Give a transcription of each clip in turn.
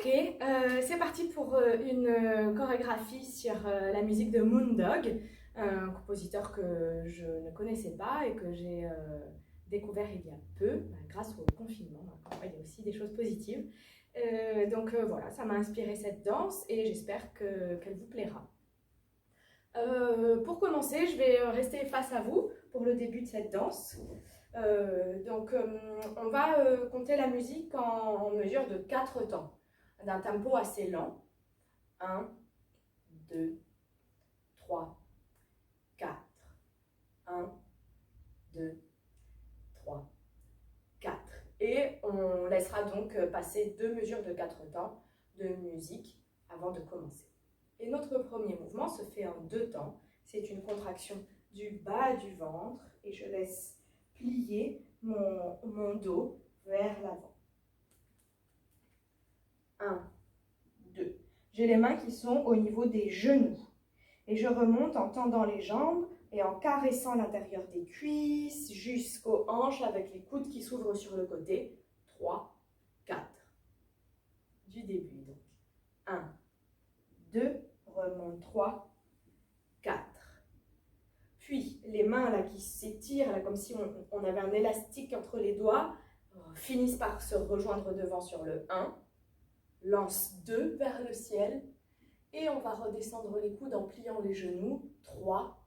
Ok, c'est parti pour une chorégraphie sur la musique de Moondog, un compositeur que je ne connaissais pas et que j'ai découvert il y a peu, grâce au confinement. Maintenant, il y a aussi des choses positives. Voilà, ça m'a inspiré cette danse et j'espère qu'elle vous plaira. Pour commencer, je vais rester face à vous pour le début de cette danse. On va compter la musique en mesure de 4 temps, d'un tempo assez lent. 1, 2, 3, 4. 1, 2, 3, 4. Et on laissera donc passer 2 mesures de 4 temps de musique avant de commencer. Et notre premier mouvement se fait en 2 temps. C'est une contraction du bas du ventre et je laisse plier mon dos vers l'avant. 1, 2. J'ai les mains qui sont au niveau des genoux. Et je remonte en tendant les jambes et en caressant l'intérieur des cuisses jusqu'aux hanches avec les coudes qui s'ouvrent sur le côté. 3, 4. Du début donc. 1, 2, remonte 3, 4. Puis les mains là qui s'étirent, là, comme si on avait un élastique entre les doigts, finissent par se rejoindre devant sur le 1. Lance 2 vers le ciel. Et on va redescendre les coudes en pliant les genoux. 3,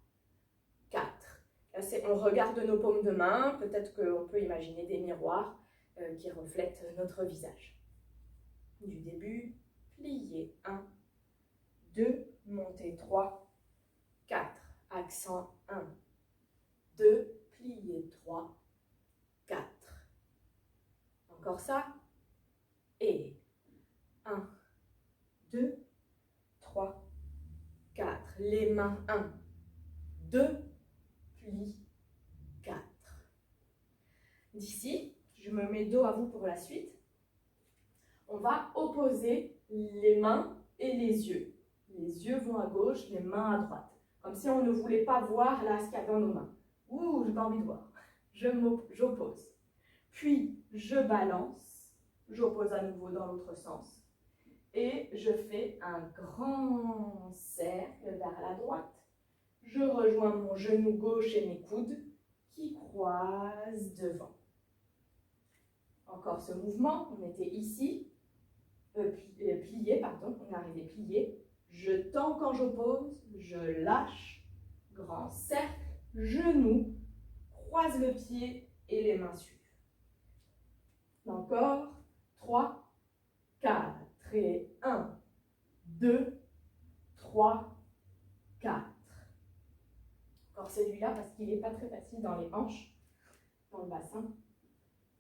4. Là, on regarde nos paumes de main. Peut-être qu'on peut imaginer des miroirs qui reflètent notre visage. Du début, plier. 1, 2, montez. 3, 4. Accent 1, 2, plier. 3, 4. Encore ça. Et 1, 2, 3, 4. Les mains. 1, 2, plie, 4. D'ici, je me mets dos à vous pour la suite. On va opposer les mains et les yeux. Les yeux vont à gauche, les mains à droite. Comme si on ne voulait pas voir là ce qu'il y a dans nos mains. Ouh, j'ai pas envie de voir. J'oppose. Puis, je balance. J'oppose à nouveau dans l'autre sens. Et je fais un grand cercle vers la droite. Je rejoins mon genou gauche et mes coudes qui croisent devant. Encore ce mouvement, on était ici, plié, pardon, on est arrivé plié. Je tends quand j'oppose, je lâche, grand cercle, genou, croise le pied et les mains suivent. Encore, 3, 4 et 1, 2, 3, 4. Encore celui-là parce qu'il n'est pas très facile dans les hanches, dans le bassin.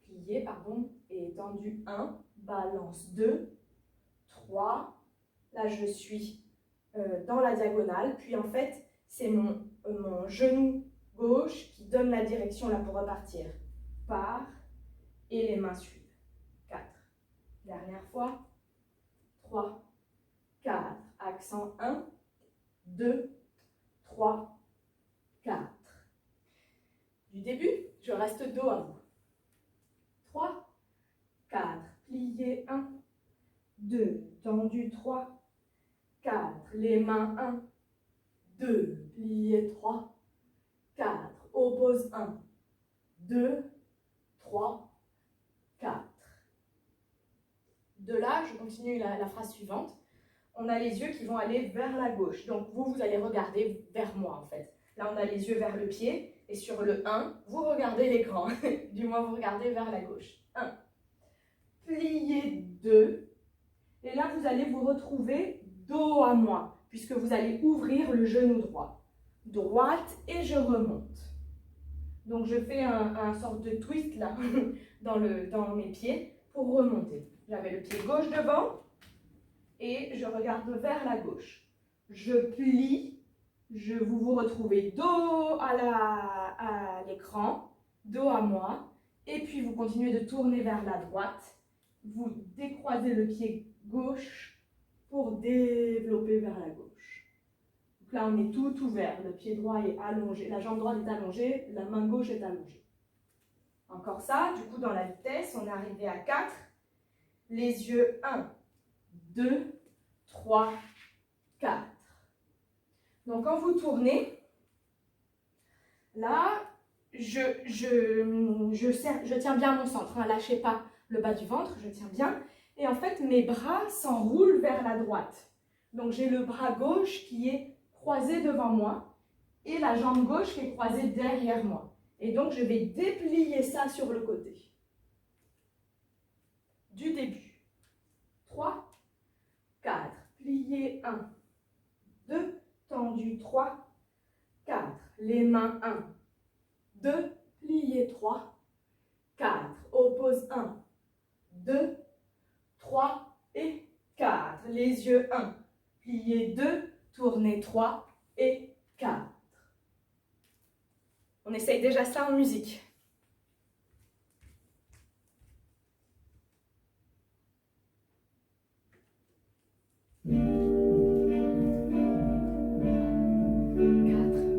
Plié, pardon, et étendu. 1, balance 2, 3. Là, je suis dans la diagonale. Puis en fait, c'est mon genou gauche qui donne la direction là pour repartir. Part et les mains suivent. 4. Dernière fois. 3, 4. Accent 1, 2, 3, 4. Du début, je reste dos à vous. 3, 4. Plié 1, 2. Tendu 3, 4. Les mains 1, 2. Plié 3, 4. Oppose 1, 2, 3, 4. De là, je continue la phrase suivante. On a les yeux qui vont aller vers la gauche. Donc vous allez regarder vers moi en fait. Là, on a les yeux vers le pied. Et sur le 1, vous regardez l'écran. Du moins, vous regardez vers la gauche. 1. Pliez 2. Et là, vous allez vous retrouver dos à moi, puisque vous allez ouvrir le genou droit. Droite et je remonte. Donc, je fais un sorte de twist là, dans mes pieds pour remonter. J'avais le pied gauche devant et je regarde vers la gauche. Je plie. Vous vous retrouvez dos à l'écran, dos à moi, et puis vous continuez de tourner vers la droite. Vous décroisez le pied gauche pour développer vers la gauche. Donc là, on est tout ouvert. Le pied droit est allongé, la jambe droite est allongée, la main gauche est allongée. Encore ça, du coup, dans la vitesse, on est arrivé à 4. Les yeux 1, 2, 3, 4. Donc, quand vous tournez, là, je tiens bien mon centre. Hein, lâchez pas le bas du ventre, je tiens bien. Et en fait, mes bras s'enroulent vers la droite. Donc, j'ai le bras gauche qui est croisé devant moi et la jambe gauche qui est croisée derrière moi. Et donc, je vais déplier ça sur le côté. Du début. 3, 4. Plié 1, 2. Tendu 3, 4. Les mains 1, 2. Plié 3, 4. Oppose 1, 2, 3 et 4. Les yeux 1. Plié 2, tournez 3 et 4. On essaye déjà ça en musique.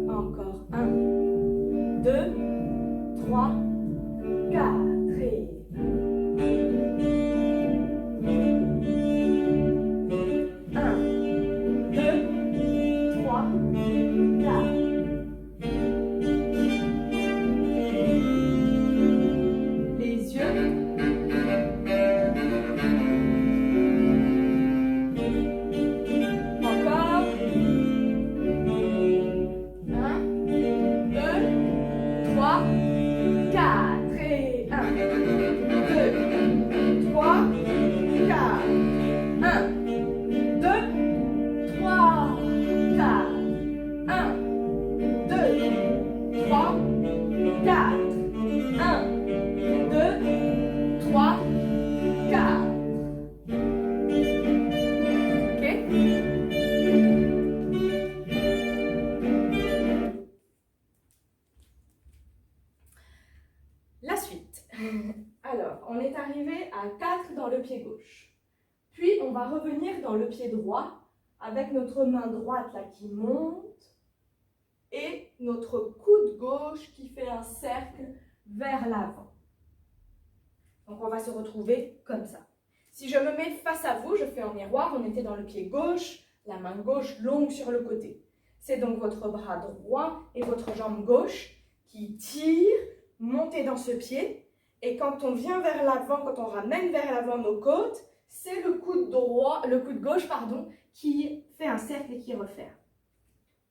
Encore 1, 2, 3, 4 et 1, 2, 3, 4. Les yeux. Encore. 1, 2, 3, 4 et 1, 2, 3, 4. 1, 2, 3, 4. 1, 2, 3, 4. 1, 2, 3, 4. Ok? La suite. Alors, on est arrivé à 4 dans le pied gauche. Puis, on va revenir dans le pied droit avec notre main droite là qui monte et notre coude gauche qui fait un cercle vers l'avant. Donc, on va se retrouver comme ça. Si je me mets face à vous, je fais en miroir, on était dans le pied gauche, la main gauche longue sur le côté. C'est donc votre bras droit et votre jambe gauche qui tirent, montez dans ce pied. Et quand on vient vers l'avant, quand on ramène vers l'avant nos côtes, c'est le coude gauche, qui fait un cercle et qui referme.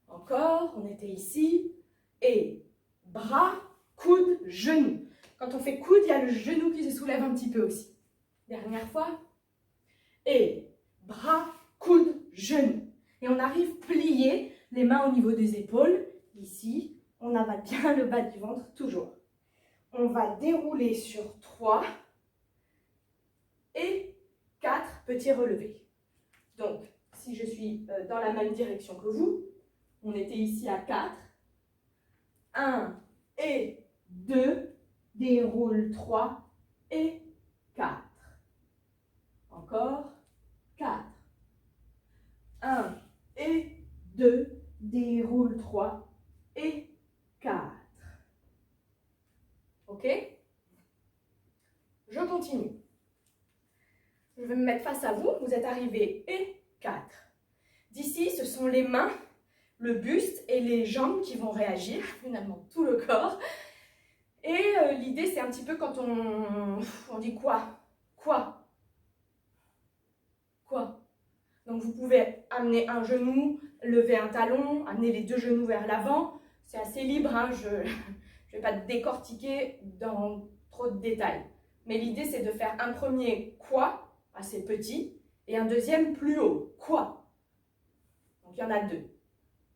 Encore, on était ici. Et bras, coude, genou. Quand on fait coude, il y a le genou qui se soulève un petit peu aussi. Dernière fois. Et bras, coude, genou. Et on arrive plié, les mains au niveau des épaules. Ici, on avale bien le bas du ventre, toujours. On va dérouler sur 3 et 4 petits relevés. Donc, si je suis dans la même direction que vous, on était ici à 4. 1 et 2, déroule 3 et 4. Encore 4. 1 et 2, déroule 3 et 4. Ok? Je continue. Je vais me mettre face à vous. Vous êtes arrivés et 4. D'ici, ce sont les mains, le buste et les jambes qui vont réagir, finalement tout le corps. Et l'idée, c'est un petit peu quand on dit quoi? Quoi? Quoi? Donc vous pouvez amener un genou, lever un talon, amener les deux genoux vers l'avant. C'est assez libre, hein, je ne vais pas décortiquer dans trop de détails. Mais l'idée, c'est de faire un premier quoi, assez petit, et un deuxième plus haut. Quoi? Donc il y en a 2.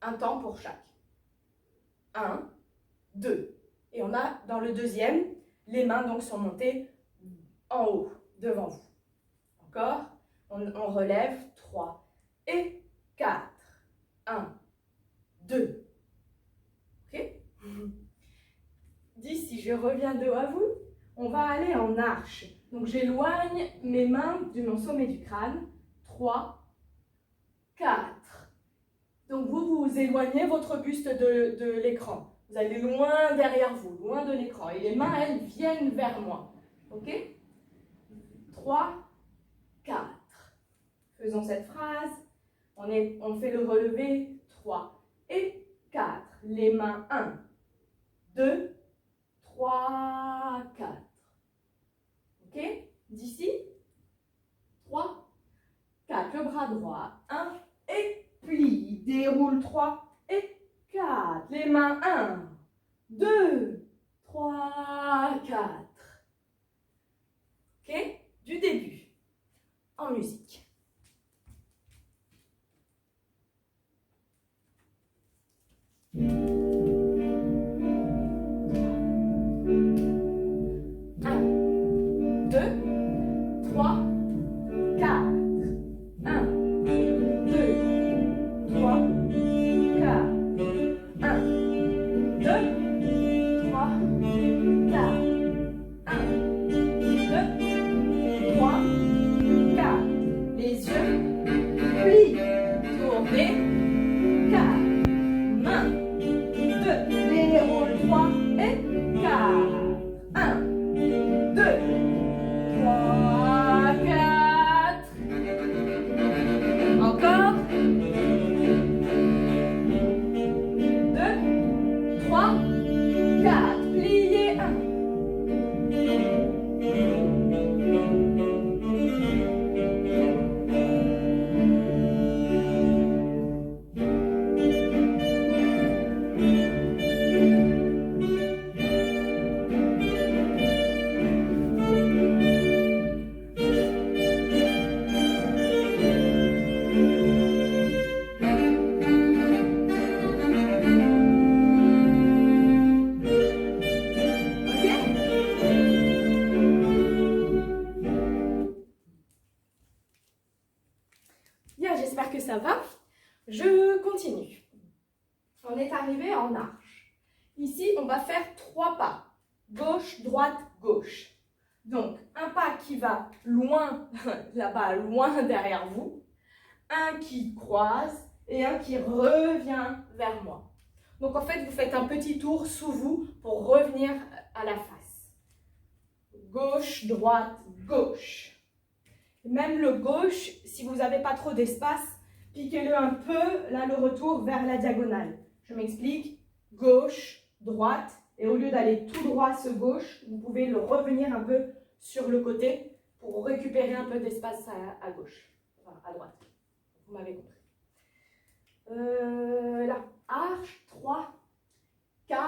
Un temps pour chaque. 1, 2. Et on a dans le deuxième, les mains donc sont montées en haut, devant vous. Encore? On relève 3 et 4. 1, 2. Ok? D'ici, je reviens de haut à vous. On va aller en arche. Donc, j'éloigne mes mains de mon sommet du crâne. 3, 4. Donc, vous éloignez votre buste de l'écran. Vous allez loin derrière vous, loin de l'écran. Et les mains, elles, viennent vers moi. Ok? 3, 4. Faisons cette phrase. On fait le relevé. 3 et 4. Les mains. 1, 2, 3, 4. Ok? D'ici. 3, 4. Le bras droit. 1 et plie. Déroule. 3 et 4. Les mains. 1, 2, 3, 4. Ok? Du début. En musique. Bien, j'espère que ça va. Je continue. On est arrivé en arche. Ici, on va faire 3 pas. Gauche, droite, gauche. Donc, un pas qui va loin, là-bas, loin derrière vous. Un qui croise et un qui revient vers moi. Donc, en fait, vous faites un petit tour sous vous pour revenir à la face. Gauche, droite, gauche. Même le gauche, si vous n'avez pas trop d'espace, piquez-le un peu, là, le retour vers la diagonale. Je m'explique. Gauche, droite, et au lieu d'aller tout droit ce gauche, vous pouvez le revenir un peu sur le côté pour récupérer un peu d'espace à gauche, enfin à droite. Vous m'avez compris. Là, arche, 3, 4,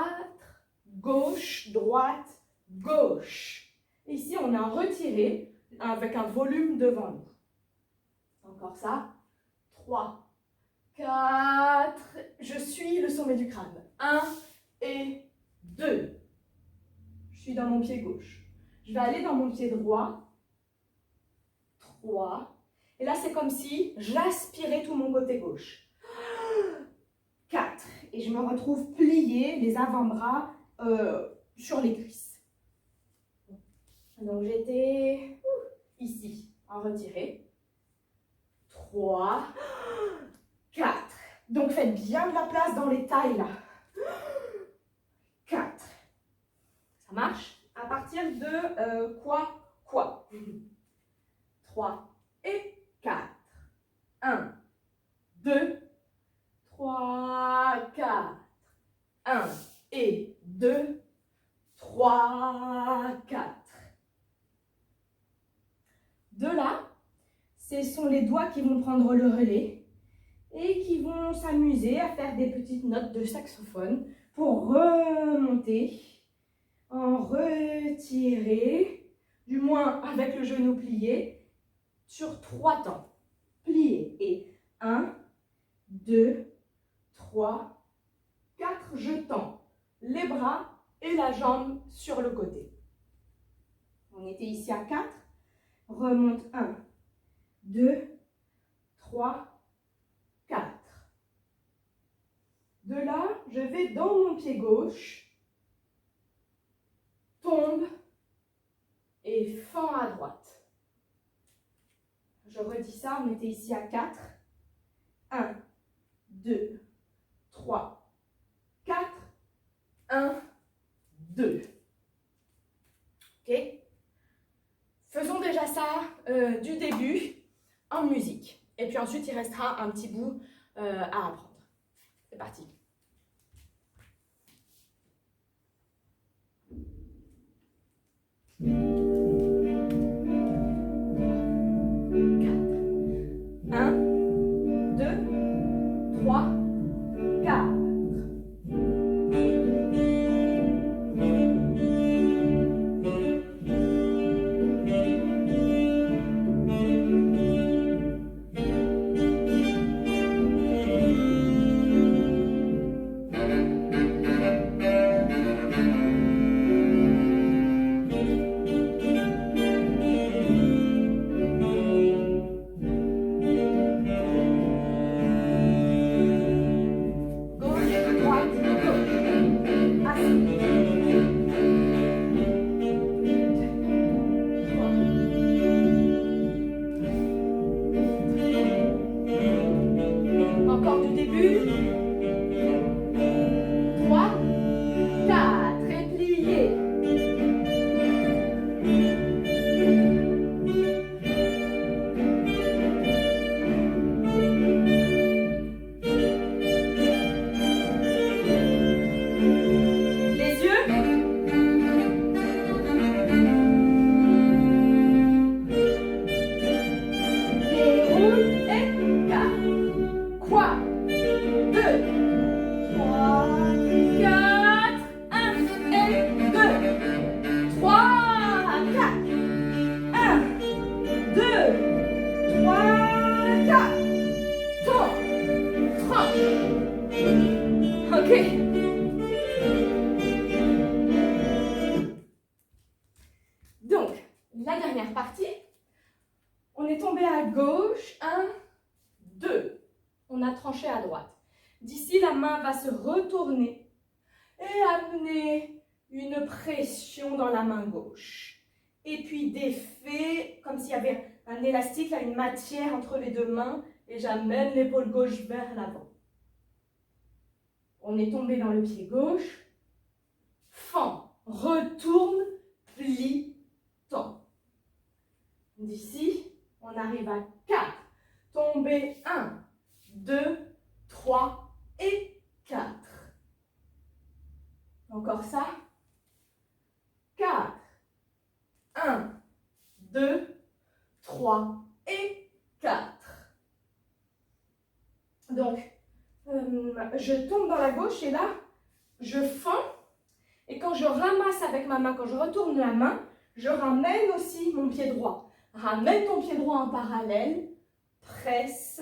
gauche, droite, gauche. Ici, on a un retiré avec un volume devant nous. Encore ça. 3, 4, je suis le sommet du crâne. 1 et 2. Je suis dans mon pied gauche. Je vais aller dans mon pied droit. 3. Et là, c'est comme si j'aspirais tout mon côté gauche. 4. Et je me retrouve pliée, les avant-bras sur les cuisses. Donc, j'étais ici, en retiré. 3, 4. Donc, faites bien de la place dans les tailles, là. 4. Ça marche? À partir de quoi? 3 et 4. 1, 2, 3, 4. 1 et 2, 3, 4. De là, ce sont les doigts qui vont prendre le relais et qui vont s'amuser à faire des petites notes de saxophone pour remonter, en retirer, du moins avec le genou plié, sur 3 temps. Plié et 1, 2, 3, 4, je tends les bras et la jambe sur le côté. On était ici à 4, remonte 1, 2, 3, 4. De là, je vais dans mon pied gauche, tombe et fend à droite. Je redis ça, on était ici à 4. 1, 2, 3, 4. 1, 2. Ok? Faisons déjà ça du début en musique. Et puis ensuite, il restera un petit bout à apprendre. C'est parti. Un, deux, trois, quatre. Encore du début. 3, 4, et plié. Les yeux. Déroule et 4. Quoi? 2, 3, 4, 1 et 2, 3, 4, 1, 2, 3, 4, tourne, tranche. Ok. Donc, la dernière partie, on est tombé à gauche, 1, 2, on a tranché à droite. D'ici, la main va se retourner et amener une pression dans la main gauche. Et puis d'effet, comme s'il y avait un élastique, là, une matière entre les deux mains, et j'amène l'épaule gauche vers l'avant. On est tombé dans le pied gauche, fend, retourne, plie, tend. D'ici, on arrive à 4, tomber 1, 2, 3 et 4. Encore ça. 4, 1, 2, 3 et 4. Donc, je tombe dans la gauche et là, je fends. Et quand je ramasse avec ma main, quand je retourne la main, je ramène aussi mon pied droit. Ramène ton pied droit en parallèle, presse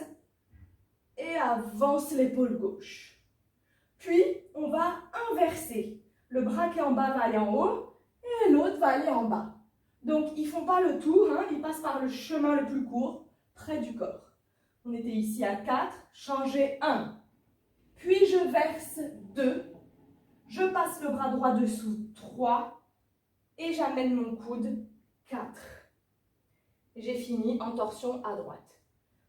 et avance l'épaule gauche. Puis, on va inverser. Le bras qui est en bas va aller en haut et l'autre va aller en bas. Donc, ils ne font pas le tour, hein, ils passent par le chemin le plus court, près du corps. On était ici à 4, changer 1. Puis, je verse 2. Je passe le bras droit dessous, 3. Et j'amène mon coude, 4. J'ai fini en torsion à droite.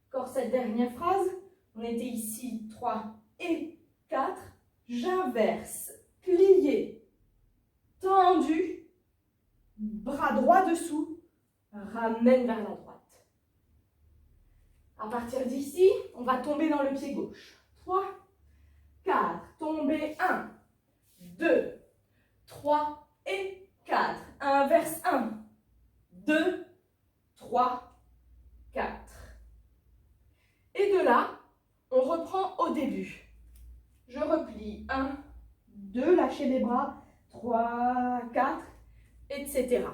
Encore cette dernière phrase. On était ici, 3 et 4. J'inverse, plié, tendu, bras droit dessous, ramène vers la droite. À partir d'ici, on va tomber dans le pied gauche. 3, 4, tomber 1, 2, 3 et 4. Inverse 1, 2, 3, 4. Et de là, on reprend au début. Je replie 1, 2, lâchez les bras, 3, 4, etc.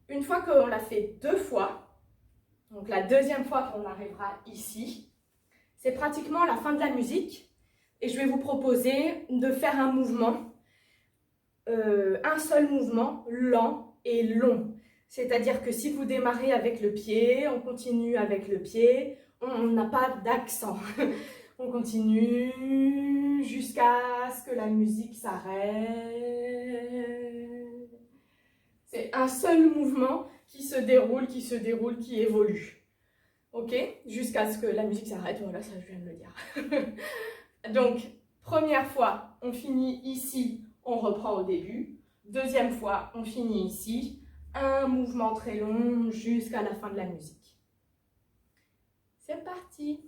Une fois qu'on l'a fait 2 fois, donc la deuxième fois qu'on arrivera ici, c'est pratiquement la fin de la musique et je vais vous proposer de faire un mouvement, un seul mouvement lent et long. C'est-à-dire que si vous démarrez avec le pied, on continue avec le pied, on n'a pas d'accent. On continue jusqu'à ce que la musique s'arrête. C'est un seul mouvement qui se déroule, qui évolue. Ok? Jusqu'à ce que la musique s'arrête. Voilà, ça je viens de le dire. Donc, première fois, on finit ici, on reprend au début. Deuxième fois, on finit ici. Un mouvement très long jusqu'à la fin de la musique. C'est parti.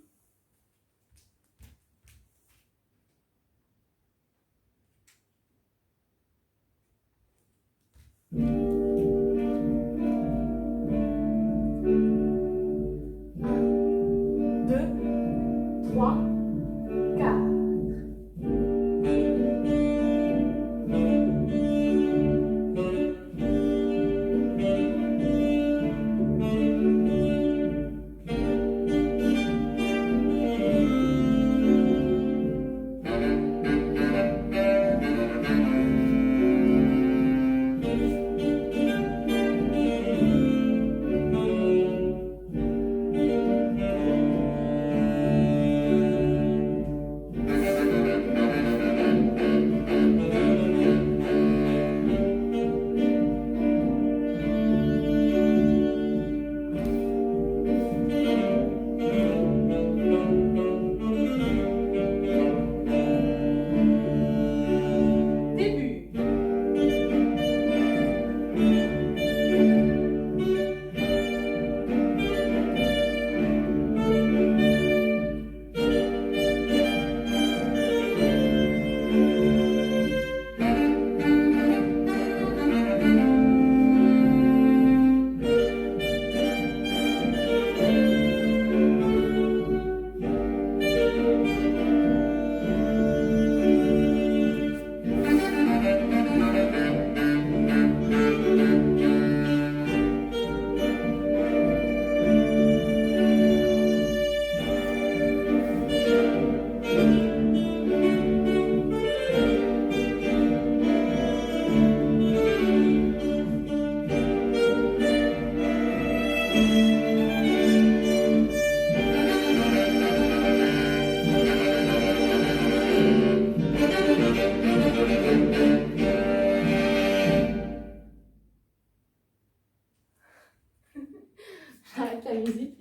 J'arrête la musique.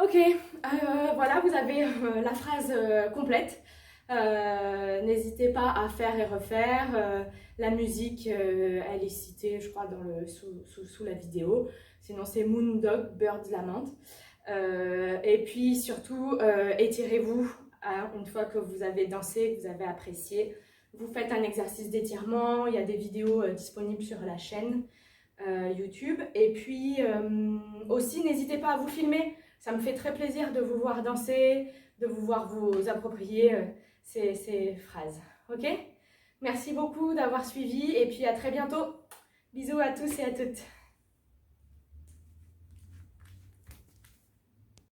Ok, voilà, vous avez la phrase complète. N'hésitez pas à faire et refaire. La musique, elle est citée, je crois, sous la vidéo. Sinon, c'est Moondog Birds Lament. Et puis, surtout, étirez-vous une fois que vous avez dansé, que vous avez apprécié. Vous faites un exercice d'étirement. Il y a des vidéos disponibles sur la chaîne YouTube. Et puis, aussi, n'hésitez pas à vous filmer. Ça me fait très plaisir de vous voir danser, de vous voir vous approprier ces phrases. Ok? Merci beaucoup d'avoir suivi et puis à très bientôt. Bisous à tous et à toutes.